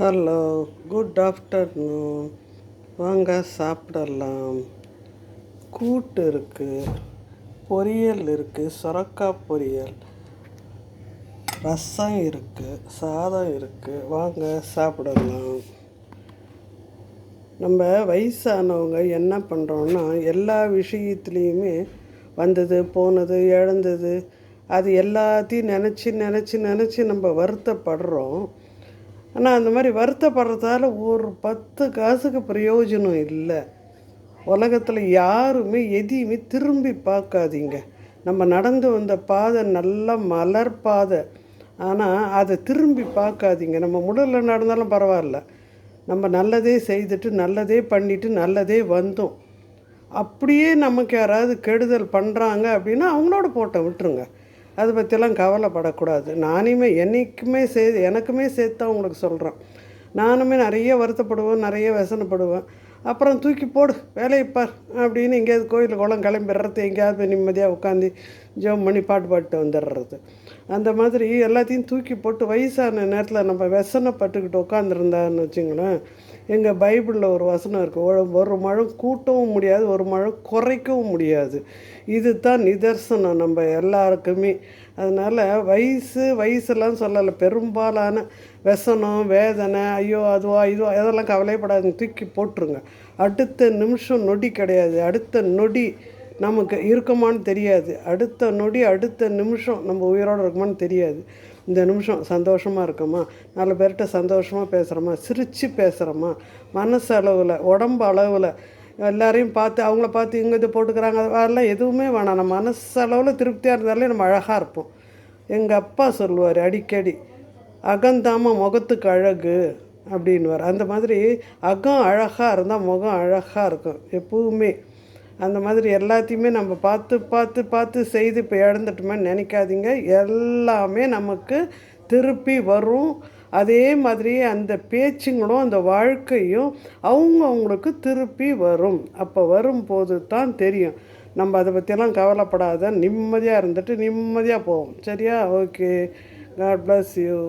Hello, good afternoon. வாங்க சாப்பிடலாம். கூட்டு இருக்குது, பொரியல் இருக்குது, சுரக்காய் பொரியல், ரசம் இருக்குது, சாதம் இருக்குது. வாங்க சாப்பிடலாம். நம்ம வயசானவங்க என்ன பண்ணுறோன்னா, எல்லா விஷயத்துலேயுமே வந்தது போனது இழந்தது அது எல்லாத்தையும் நினச்சி நினச்சி நினச்சி நம்ம வருத்தப்படுறோம். ஆனால் அந்த மாதிரி வருத்தப்படுறதால ஒரு 10 காசுக்கு பிரயோஜனம் இல்லை. உலகத்தில் யாருமே எதையுமே திரும்பி பார்க்காதீங்க. நம்ம நடந்து வந்த பாதை நல்ல மலர் பாதை, ஆனால் அதை திரும்பி பார்க்காதீங்க. நம்ம முடலில் நடந்தாலும் பரவாயில்ல, நம்ம நல்லதே செய்துட்டு நல்லதே பண்ணிவிட்டு நல்லதே வந்தோம். அப்படியே நமக்கு யாராவது கெடுதல் பண்ணுறாங்க அப்படின்னா அவங்களோட போட்ட விட்டுருங்க. அதை பற்றியெல்லாம் கவலைப்படக்கூடாது. நானுமே எனக்குமே சேர்த்து தான் உங்களுக்கு சொல்கிறேன். நானுமே நிறைய வருத்தப்படுவேன், நிறைய வசனப்படுவேன். அப்புறம் தூக்கி போடு, வேலையைப்பார் அப்படின்னு எங்கேயாவது கோயில் குளம் கிளம்பிடுறது, எங்கேயாவது போய் நிம்மதியாக உட்காந்து ஜெபம் பண்ணி பாட்டு வந்துடுறது. அந்த மாதிரி எல்லாத்தையும் தூக்கி போட்டு வயசான நேரத்தில் நம்ம வசனப்பட்டுக்கிட்டு உட்காந்துருந்தான்னு வச்சுங்களேன். எங்கள் பைபிளில் ஒரு வசனம் இருக்குது, ஒரு முழம் கூட்டவும் முடியாது, ஒரு முழம் குறைக்கவும் முடியாது. இது தான் நிதர்சனம் நம்ம எல்லாருக்குமே. அதனால் வயசுலாம் சொல்லலை. பெரும்பாலான வசனம் வேதனை ஐயோ அதுவா இதுவா இதெல்லாம் கவலைப்படாதுங்க, தூக்கி போட்டுருங்க. அடுத்த நிமிஷம் நொடி கிடையாது. அடுத்த நொடி நமக்கு இருக்குமான்னு தெரியாது. அடுத்த நொடி அடுத்த நிமிஷம் நம்ம உயிரோடு இருக்குமான்னு தெரியாது. இந்த நிமிஷம் சந்தோஷமாக இருக்கோமா, 4 பேர்கிட்ட சந்தோஷமாக பேசுகிறோமா, சிரித்து பேசுகிறோமா, மனசு அளவில் உடம்பு அளவில் எல்லாரையும் பார்த்து அவங்கள பார்த்து இங்கே இது போட்டுக்கிறாங்க அதெல்லாம் எதுவுமே வேணாம். நம்ம மனசளவில் திருப்தியாக இருந்தாலே நம்ம அழகாக இருப்போம். எங்கள் அப்பா சொல்லுவார் அடிக்கடி, அகந்தாம முகத்துக்கு அழகு அப்படின்வார். அந்த மாதிரி அகம் அழகாக இருந்தால் முகம் அழகாக இருக்கும் எப்பவுமே. அந்த மாதிரி எல்லாத்தையுமே நம்ம பார்த்து பார்த்து பார்த்து செய்து இப்போ இழந்துட்டோமேன்னு நினைக்காதீங்க. எல்லாமே நமக்கு திருப்பி வரும். அதே மாதிரி அந்த பேச்சுங்களும் அந்த வாழ்க்கையும் அவங்களுக்கு திருப்பி வரும். அப்போ வரும்போது தான் தெரியும். நம்ம அதை பற்றியெல்லாம் கவலைப்படாத, நிம்மதியாக இருந்துட்டு நிம்மதியாக போவோம். சரியா? Okay, God bless you.